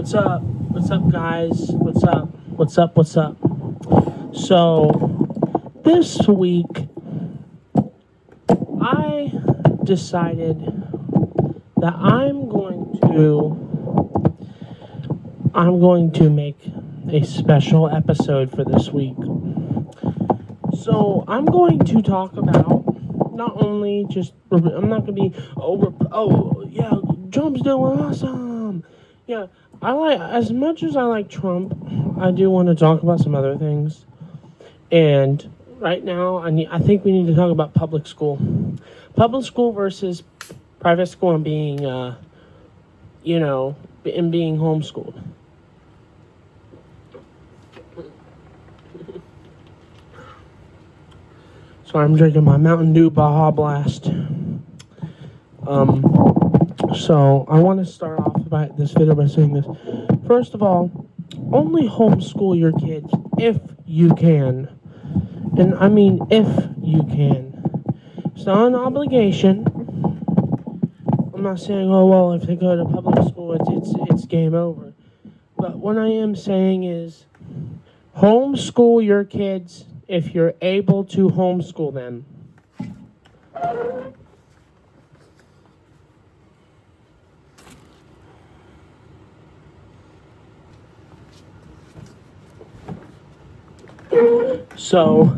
What's up? What's up, guys? What's up? What's up? What's up? So, this week, I decided that I'm going to make a special episode for this week. So, I'm going to talk about not only just, I'm not going to be, yeah, Trump's doing awesome. Yeah, as much as I like Trump, I do want to talk about some other things. And right now, I think we need to talk about public school. Public school versus private school and being, being homeschooled. So I'm drinking my Mountain Dew Baja Blast. So I want to start off this video by saying this. First of all, only homeschool your kids if you can. And I mean if you can. It's not an obligation. I'm not saying, oh well, if they go to public school, it's game over. But what I am saying is, homeschool your kids if you're able to homeschool them. So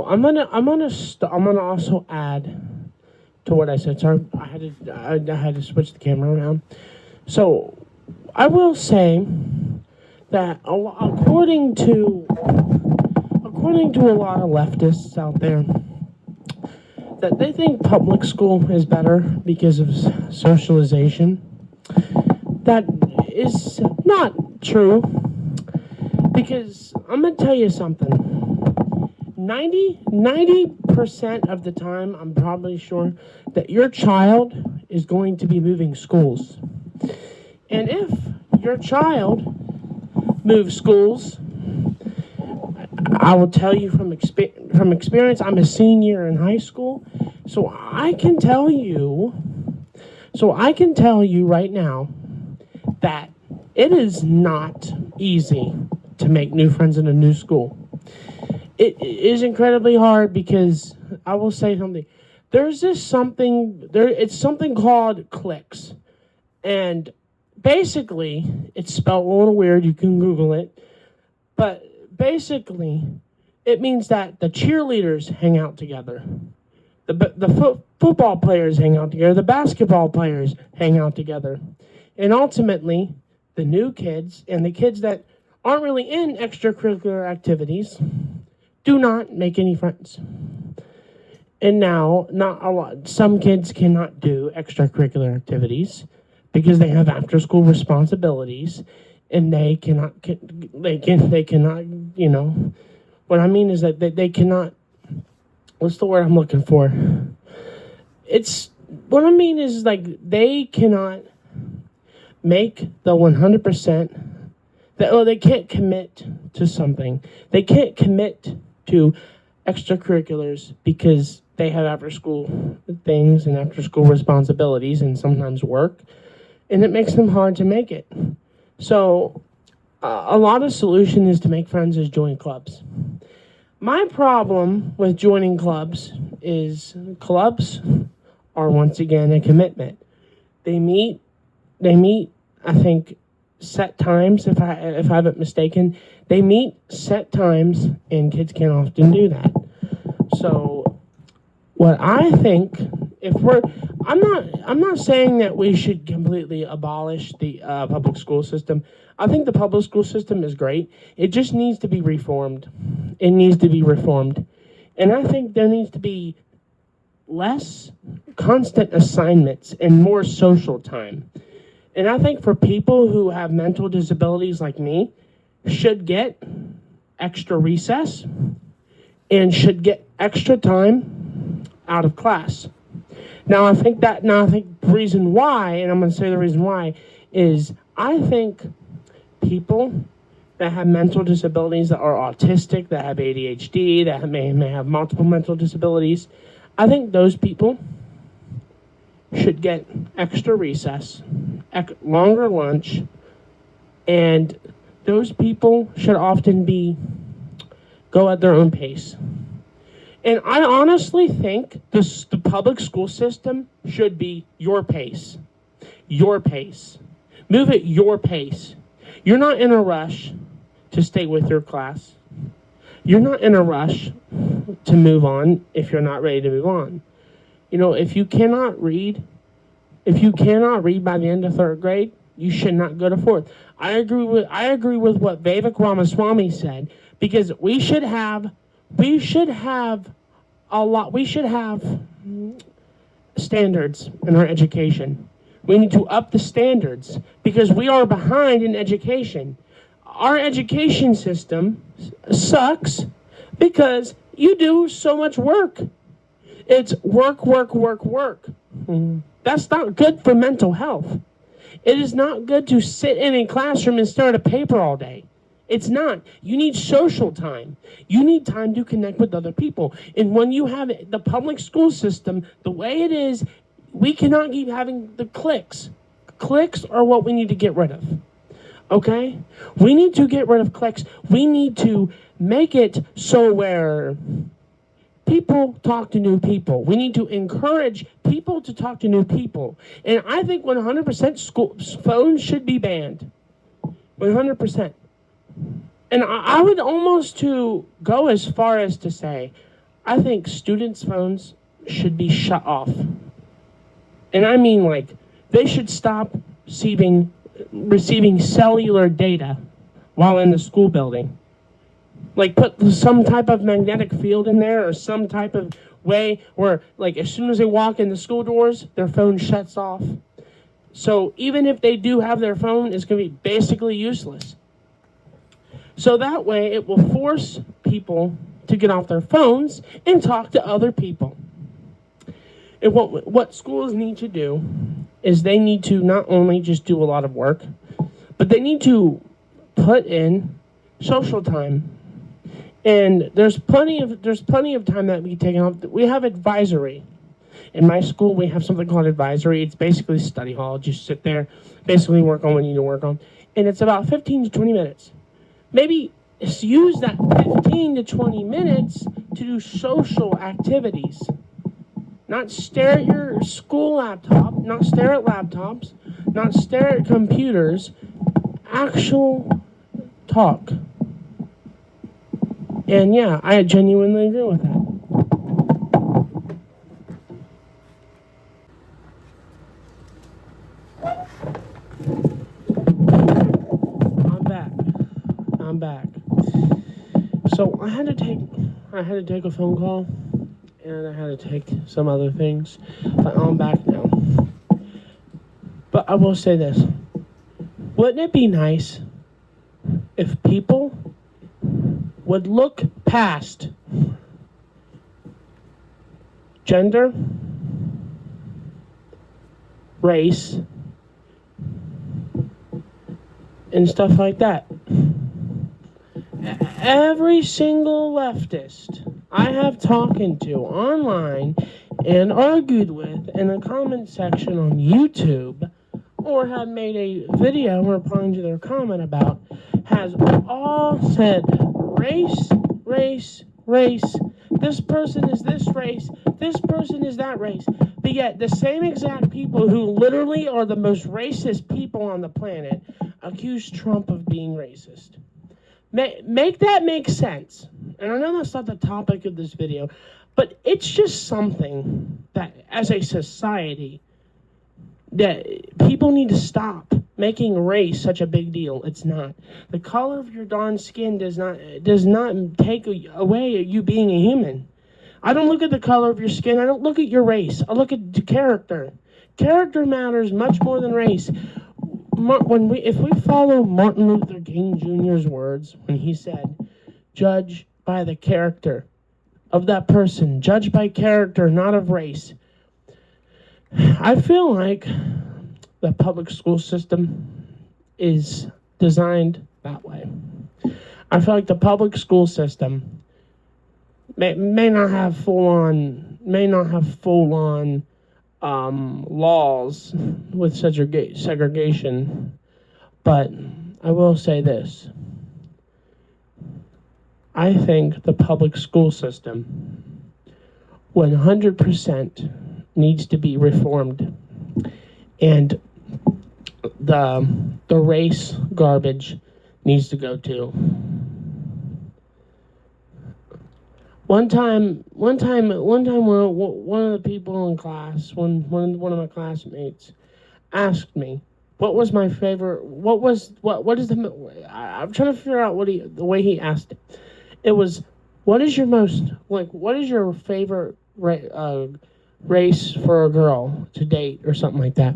I'm gonna also add to what I said. Sorry, I had to switch the camera around. So I will say that according to a lot of leftists out there, that they think public school is better because of socialization. That is not true, because I'm going to tell you something. 90% of the time, I'm probably sure that your child is going to be moving schools. And if your child moves schools, I will tell you from experience, I'm a senior in high school, so I can tell you right now that it is not easy to make new friends in a new school. It is incredibly hard because I will say something. It's something called cliques, and basically it's spelled a little weird. You can Google it, but basically it means that the cheerleaders hang out together, the football players hang out together, the basketball players hang out together, and ultimately the new kids and the kids that aren't really in extracurricular activities do not make any friends. And now, some kids cannot do extracurricular activities because they have after-school responsibilities, and they cannot, what I mean is that they cannot, what's the word I'm looking for? What I mean is, like, they cannot make the 100%, they can't commit to something. They can't commit to extracurriculars because they have after-school things and after-school responsibilities and sometimes work, and it makes them hard to make it. So a lot of solution is to make friends is join clubs. My problem with joining clubs is clubs are once again a commitment. They meet, I think, set times, if I haven't mistaken. They meet set times, and kids can't often do that. So what I think, I'm not saying that we should completely abolish the public school system. I think the public school system is great. It just needs to be reformed. It needs to be reformed. And I think there needs to be less constant assignments and more social time. And I think for people who have mental disabilities like me, should get extra recess and should get extra time out of class. Now I think the reason why, and I'm going to say the reason why, is I think people that have mental disabilities, that are autistic, that have ADHD, that may have multiple mental disabilities, I think those people should get extra recess longer lunch, and those people should often go at their own pace. And I honestly think the public school system should be your pace. Your pace. Move at your pace. You're not in a rush to stay with your class. You're not in a rush to move on if you're not ready to move on. If you cannot read by the end of third grade, you should not go to fourth. I agree with what Vivek Ramaswamy said, because we should have standards in our education. We need to up the standards because we are behind in education. Our education system sucks because you do so much work. It's work, work, work, work. That's not good for mental health. It is not good to sit in a classroom and stare at a paper all day. It's not. You need social time. You need time to connect with other people. And when you have the public school system, the way it is, we cannot keep having the cliques. Cliques are what we need to get rid of. Okay? We need to get rid of cliques. We need to make it so where people talk to new people. We need to encourage people to talk to new people. And I think 100% phones should be banned. 100%. And I would almost go as far as to say, I think students' phones should be shut off. And I mean, they should stop receiving cellular data while in the school building. Put some type of magnetic field in there, or some type of way where, as soon as they walk in the school doors, their phone shuts off. So even if they do have their phone, it's going to be basically useless. So that way, it will force people to get off their phones and talk to other people. And what schools need to do is they need to not only just do a lot of work, but they need to put in social time. And there's plenty of time that we take off. We have advisory. In my school, we have something called advisory. It's basically study hall. Just sit there, basically work on what you need to work on. And it's about 15 to 20 minutes. Maybe use that 15 to 20 minutes to do social activities. Not stare at your school laptop, not stare at laptops, not stare at computers. Actual talk. And yeah, I genuinely agree with that. I'm back. So I had to take a phone call, and I had to take some other things, but I'm back now. But I will say this. Wouldn't it be nice if people would look past gender, race, and stuff like that? Every single leftist I have talked to online and argued with in the comment section on YouTube, or have made a video replying to their comment about, has all said race, race, race. This person is this race. This person is that race. But yet, the same exact people who literally are the most racist people on the planet accuse Trump of being racist. Make that make sense. And I know that's not the topic of this video, but it's just something that, as a society, that people need to stop making race such a big deal. It's not. The color of your darn skin does not take away you being a human. I don't look at the color of your skin. I don't look at your race. I look at the character. Character matters much more than race. If we follow Martin Luther King Jr.'s words when he said, "Judge by the character of that person. Judge by character, not of race." I feel like the public school system is designed that way. I feel like the public school system may not have full on laws with segregation. But I will say this. I think the public school system 100% needs to be reformed. And the race garbage needs to go too. One time, one of the people in class, one of my classmates, asked me, "What was my favorite? What is the? I'm trying to figure out the way he asked it. It was, what is your favorite race for a girl to date or something like that?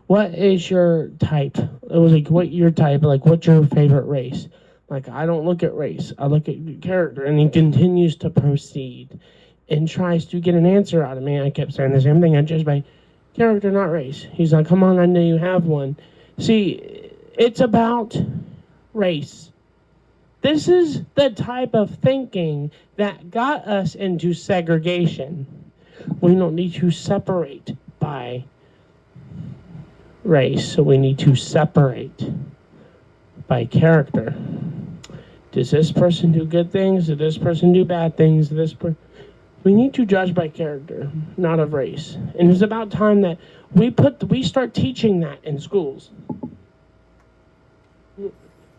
What is your type? It was like, what your type? Like, what's your favorite race? Like, I don't look at race. I look at character." And he continues to proceed and tries to get an answer out of me. I kept saying the same thing. I judge by character, not race. He's like, come on, I know you have one. See, it's about race. This is the type of thinking that got us into segregation. We don't need to separate by race, so we need to separate by character. Does this person do good things? Does this person do bad things? We need to judge by character, not of race. And it's about time that we start teaching that in schools.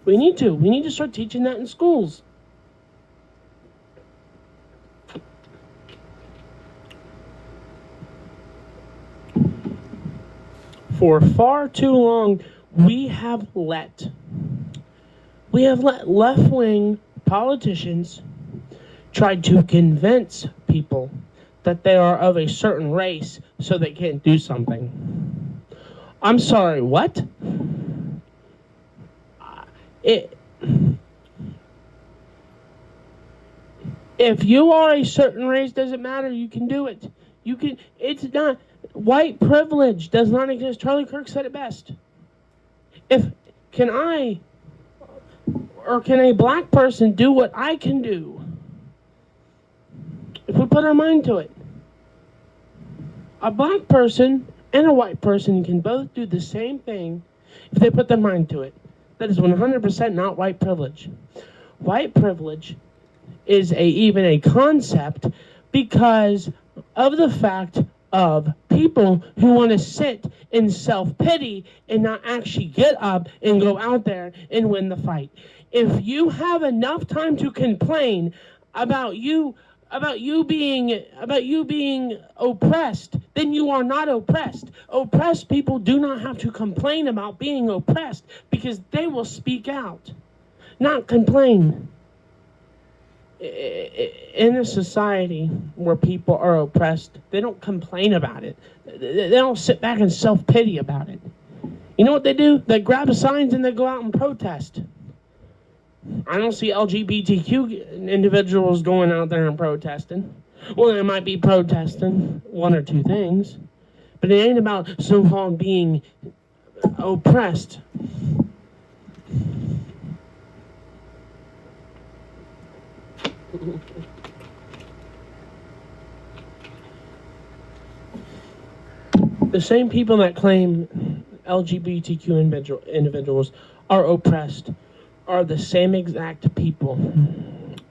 We need to start teaching that in schools. For far too long, we have let left-wing politicians try to convince people that they are of a certain race so they can't do something. I'm sorry, what? If you are a certain race, doesn't matter, you can do it. It's not, white privilege does not exist. Charlie Kirk said it best. Can a black person do what I can do? If we put our mind to it. A black person and a white person can both do the same thing if they put their mind to it. That is 100% not white privilege. White privilege is even a concept because of the fact of people who want to sit in self-pity and not actually get up and go out there and win the fight. If you have enough time to complain about you being oppressed, then you are not oppressed. Oppressed people do not have to complain about being oppressed because they will speak out, not complain. In a society where people are oppressed, they don't complain about it. They don't sit back and self-pity about it. You know what they do? They grab signs and they go out and protest. I don't see LGBTQ individuals going out there and protesting. Well, they might be protesting one or two things, but it ain't about so-called being oppressed. The same people that claim LGBTQ individuals are oppressed are the same exact people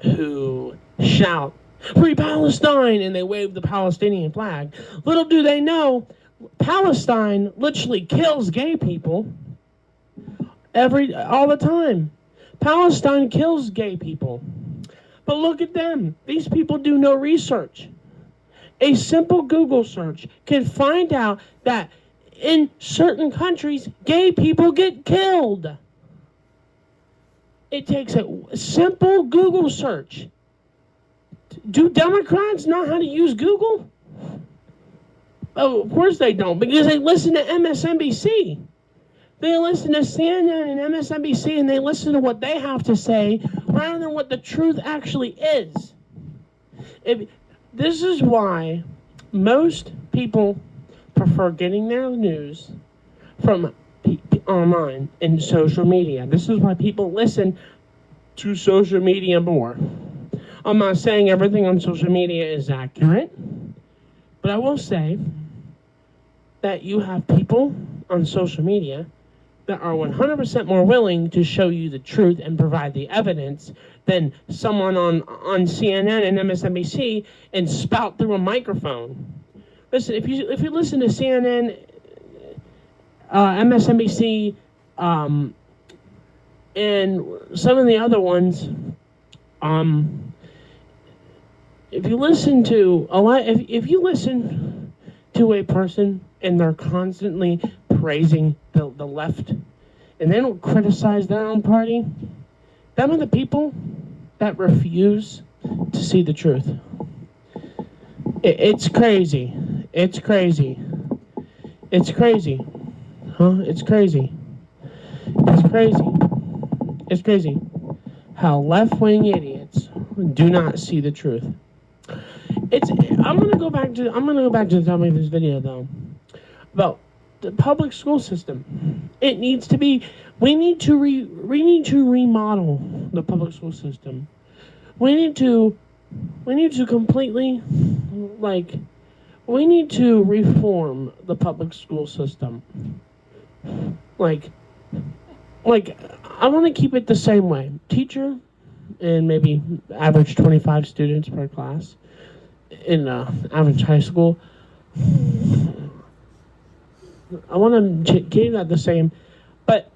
who shout, "Free Palestine!" and they wave the Palestinian flag. Little do they know, Palestine literally kills gay people all the time. Palestine kills gay people. But look at them. These people do no research. A simple Google search can find out that in certain countries, gay people get killed. It takes a simple Google search. Do Democrats know how to use Google? Oh, of course they don't, because they listen to MSNBC. They listen to CNN and MSNBC, and they listen to what they have to say rather than what the truth actually is. This is why most people prefer getting their news from online and social media. This is why people listen to social media more. I'm not saying everything on social media is accurate, but I will say that you have people on social media that are 100% more willing to show you the truth and provide the evidence than someone on CNN and MSNBC and spout through a microphone. Listen, if you listen to CNN, MSNBC, and some of the other ones, if you listen to if you listen to a person and they're constantly praising the left, and they don't criticize their own party, them are the people that refuse to see the truth. It's crazy. It's crazy. It's crazy. Huh? It's crazy. It's crazy. It's crazy how left-wing idiots do not see the truth. I'm gonna go back to the topic of this video though, about the public school system. It needs to be. We need to remodel the public school system. We need to completely, we need to reform the public school system. Like I want to keep it the same way. Teacher and maybe average 25 students per class in average high school. I want to keep that the same, but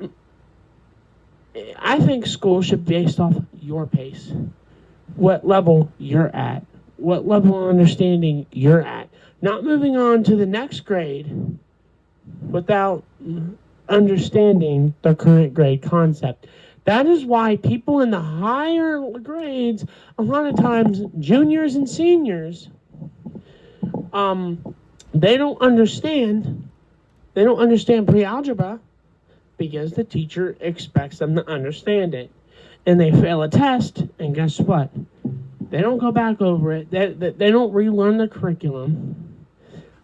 I think school should be based off your pace, what level you're at, what level of understanding you're at. Not moving on to the next grade without understanding the current grade concept. That is why people in the higher grades, a lot of times juniors and seniors, they don't understand pre-algebra because the teacher expects them to understand it. And they fail a test, and guess what? They don't go back over it. They don't relearn the curriculum.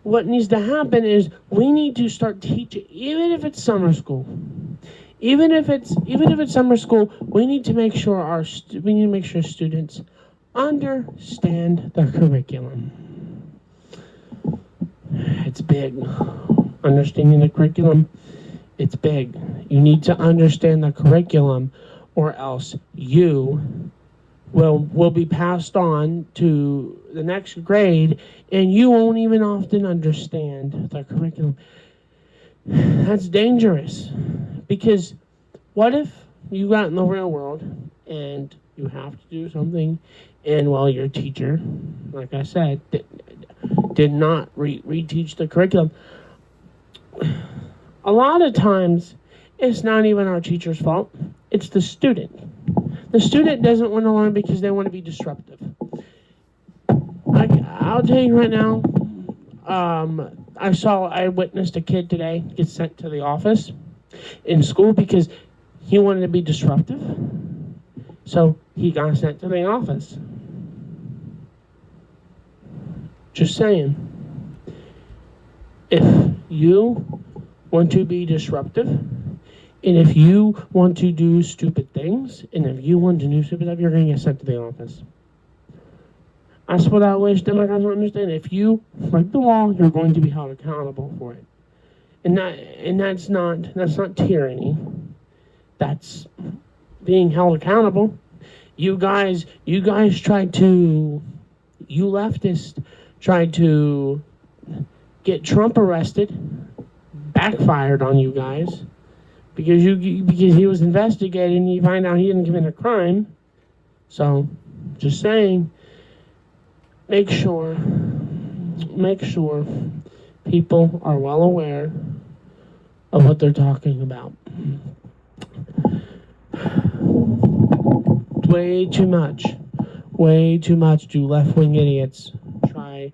What needs to happen is we need to start teaching, even if it's summer school. Even if it's summer school, we need to make sure students understand the curriculum. It's big. Understanding the curriculum, it's big. You need to understand the curriculum, or else you will be passed on to the next grade, and you won't even often understand the curriculum. That's dangerous, because what if you got in the real world and you have to do something, and your teacher, like I said, did not reteach the curriculum? A lot of times, it's not even our teacher's fault. It's the student. The student doesn't want to learn because they want to be disruptive. I'll tell you right now, I witnessed a kid today get sent to the office in school because he wanted to be disruptive. So he got sent to the office. Just saying. If you want to be disruptive, and if you want to do stupid things, and if you want to do stupid stuff, you're going to get sent to the office. That's what I wish Democrats would understand. If you break the law, you're going to be held accountable for it. And that's not tyranny. That's being held accountable. You leftists tried to get Trump arrested, backfired on you guys, because he was investigated and you find out he didn't commit a crime. So, just saying, make sure people are well aware of what they're talking about. Way too much do left-wing idiots try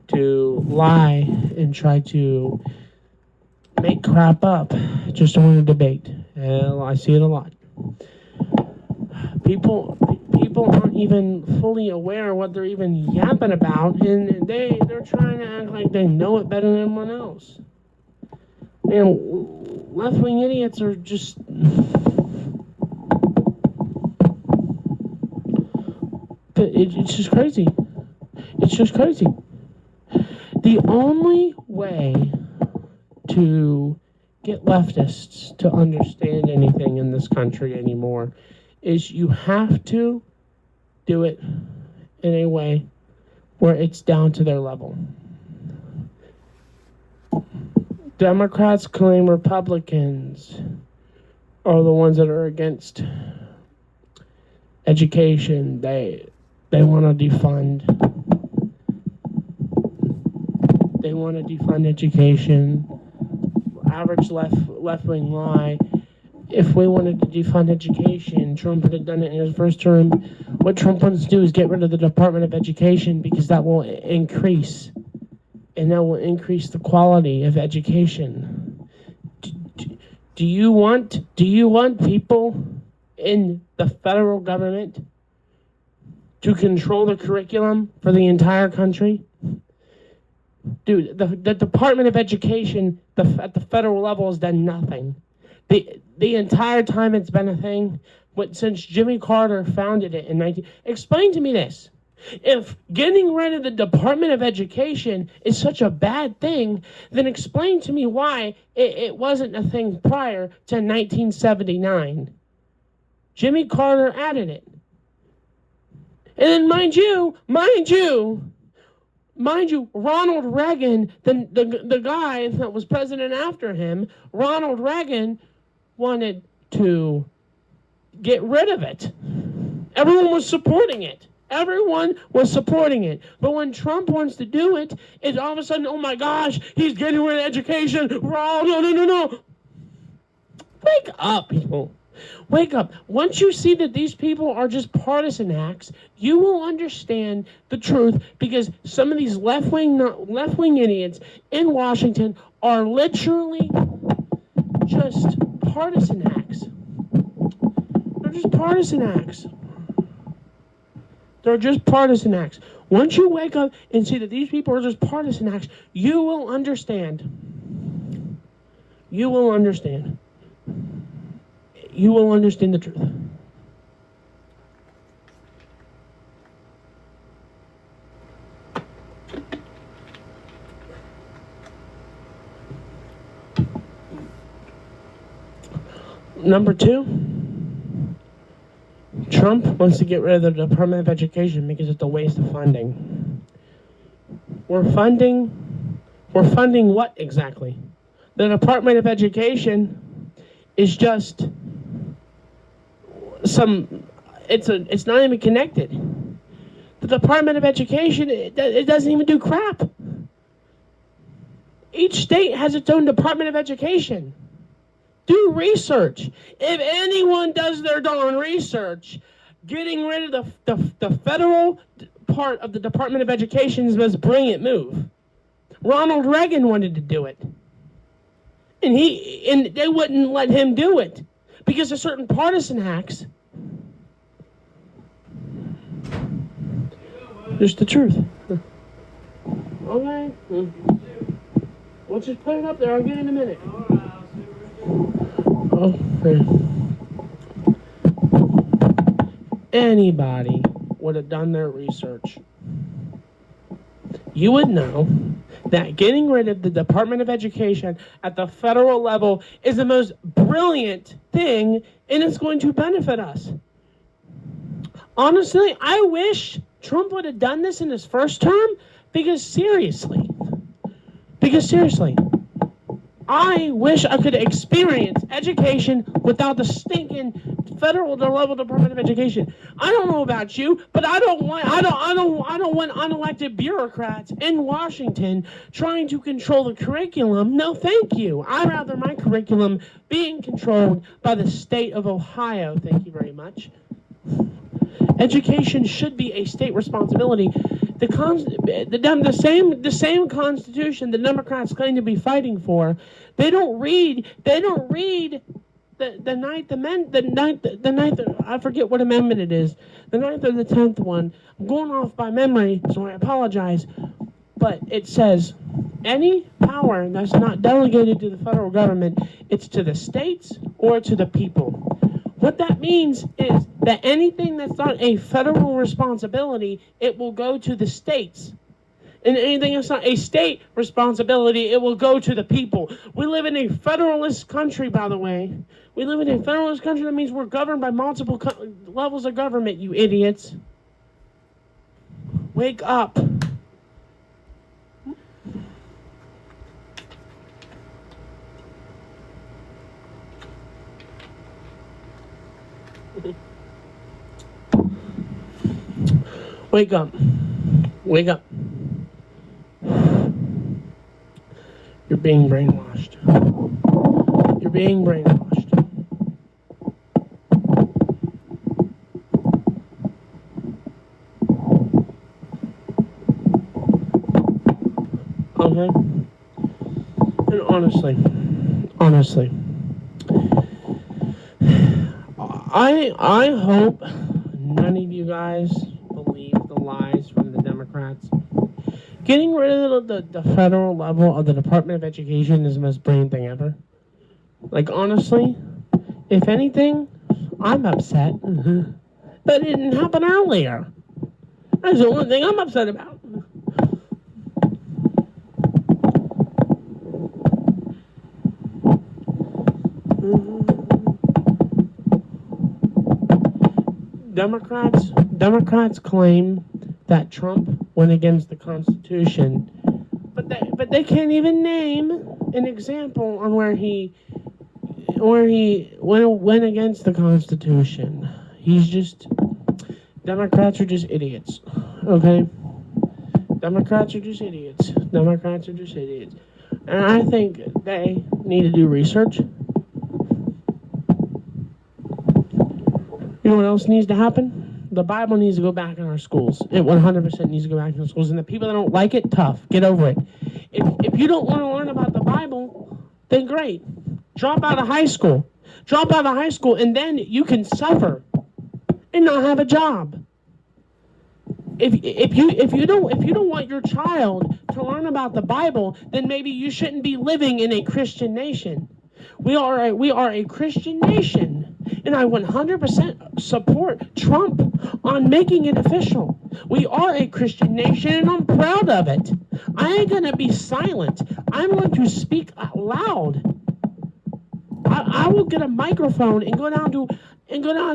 to lie and try to make crap up just to win a debate. I see it a lot. People aren't even fully aware of what they're even yapping about, and they're trying to act like they know it better than everyone else. And left-wing idiots are just... It's just crazy. It's just crazy. The only way to get leftists to understand anything in this country anymore is you have to do it in a way where it's down to their level. Democrats claim Republicans are the ones that are against education. They want to defund. They want to defund education. Average left-wing lie. If we wanted to defund education, Trump would have done it in his first term. What Trump wants to do is get rid of the Department of Education because that will increase, and that will increase the quality of education. Do you want people in the federal government to control the curriculum for the entire country? Dude, the Department of Education at the federal level has done nothing. The entire time it's been a thing, since Jimmy Carter founded it in 19... Explain to me this. If getting rid of the Department of Education is such a bad thing, then explain to me why it wasn't a thing prior to 1979. Jimmy Carter added it. And then mind you, Ronald Reagan, the guy that was president after him, Ronald Reagan wanted to get rid of it. Everyone was supporting it. But when Trump wants to do it, it's all of a sudden, oh my gosh, he's getting rid of education. No. Wake up, people. Wake up. Once you see that these people are just partisan acts, you will understand the truth, because some of these left-wing idiots in Washington are literally just partisan acts. They're just partisan acts. Once you wake up and see that these people are just partisan acts, you will understand. You will understand the truth. Number 2, Trump wants to get rid of the Department of Education because it's a waste of funding. We're funding what exactly? The Department of Education is just it's not even connected. The Department of Education, it doesn't even do crap. Each state has its own Department of Education. Do research. If anyone does their darn research, getting rid of the federal part of the Department of Education is the most brilliant move. Ronald Reagan wanted to do it. And they wouldn't let him do it because of certain partisan acts. Just the truth. Okay. We'll just put it up there. I'll get it in a minute. Okay. Anybody would have done their research. You would know that getting rid of the Department of Education at the federal level is the most brilliant thing, and it's going to benefit us. Honestly, I wish Trump would have done this in his first term, because seriously, I wish I could experience education without the stinking federal level Department of Education. I don't know about you, but I don't want unelected bureaucrats in Washington trying to control the curriculum. No, thank you. I'd rather my curriculum being controlled by the state of Ohio. Thank you very much. Education should be a state responsibility. The same Constitution the Democrats claim to be fighting for. They don't read the ninth. I forget what amendment it is. The 9th or the 10th one. I'm going off by memory, so I apologize. But it says any power that's not delegated to the federal government, it's to the states or to the people. What that means is that anything that's not a federal responsibility, it will go to the states. And anything that's not a state responsibility, it will go to the people. We live in a federalist country, by the way. We live in a federalist country. That means we're governed by multiple levels of government, you idiots. Wake up. Wake up. Wake up. You're being brainwashed. You're being brainwashed. Okay? And honestly, I hope none of you guys believe the lies from the Democrats. Getting rid of the federal level of the Department of Education is the most brilliant thing ever. Like, honestly, if anything, I'm upset. That didn't happen earlier. That's the only thing I'm upset about. Democrats claim that Trump went against the Constitution, but they can't even name an example on where he went against the Constitution. Democrats are just idiots. Okay? Democrats are just idiots. And I think they need to do research. You know what else needs to happen? The Bible needs to go back in our schools. It 100% needs to go back in our schools. And the people that don't like it, tough. Get over it. If you don't want to learn about the Bible, then great. Drop out of high school. And then you can suffer and not have a job. If you don't want your child to learn about the Bible, then maybe you shouldn't be living in a Christian nation. We are a Christian nation. And I 100% support Trump on making it official. We are a Christian nation, and I'm proud of it. I ain't going to be silent. I'm going to speak out loud. I will get a microphone and go down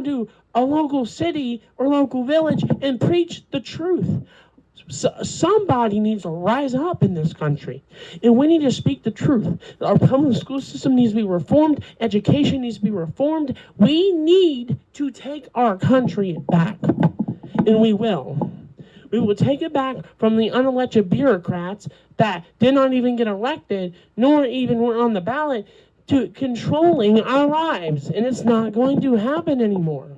to a local city or local village and preach the truth. Somebody needs to rise up in this country, and we need to speak the truth. Our public school system needs to be reformed. Education needs to be reformed. We need to take our country back, and we will. We will take it back from the unelected bureaucrats that did not even get elected, nor even were on the ballot, to controlling our lives, and it's not going to happen anymore.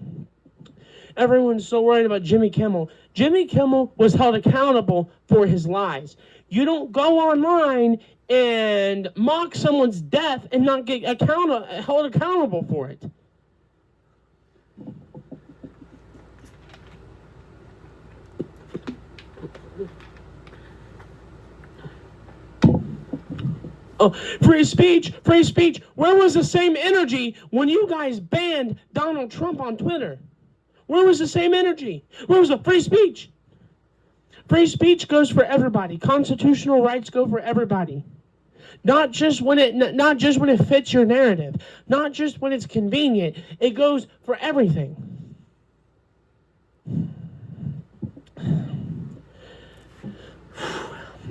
Everyone's so worried about Jimmy Kimmel. Jimmy Kimmel was held accountable for his lies. You don't go online and mock someone's death and not get held accountable for it. Oh, free speech. Where was the same energy when you guys banned Donald Trump on Twitter? Where was the same energy? Where was the free speech? Free speech goes for everybody. Constitutional rights go for everybody. Not just when it fits your narrative. Not just when it's convenient. It goes for everything.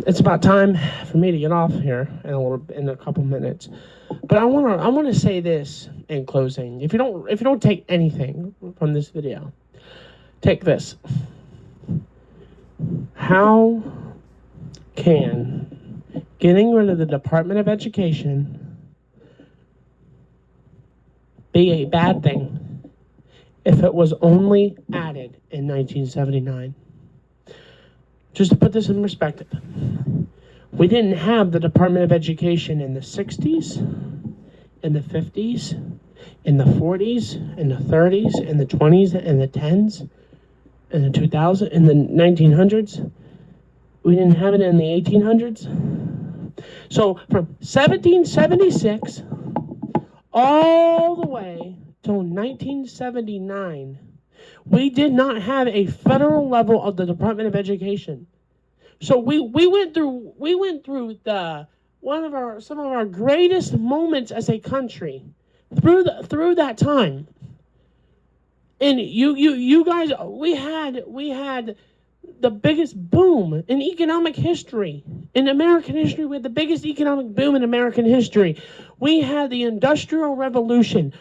It's about time for me to get off here in a couple minutes. But I want to say this in closing. If you don't take anything from this video, take this. How can getting rid of the Department of Education be a bad thing if it was only added in 1979? Just to put this in perspective, we didn't have the Department of Education in the 60s, in the 50s, in the 40s, in the 30s, in the 20s, in the 10s, in the 2000s, in the 1900s. We didn't have it in the 1800s. So from 1776 all the way till 1979, we did not have a federal level of the Department of Education. So we went through the some of our greatest moments as a country through that time. And you guys, we had the biggest boom in economic history. In American history, we had the biggest economic boom in American history. We had the Industrial Revolution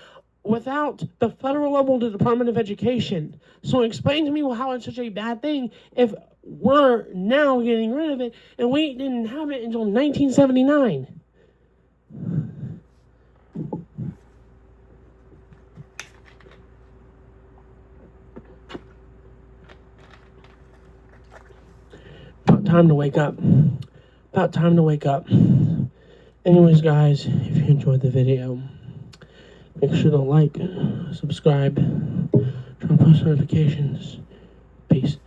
without the federal level, the Department of Education. So explain to me how it's such a bad thing if we're now getting rid of it and we didn't have it until 1979. About time to wake up. About time to wake up. Anyways, guys, if you enjoyed the video, make sure to like, subscribe, turn on post notifications. Peace.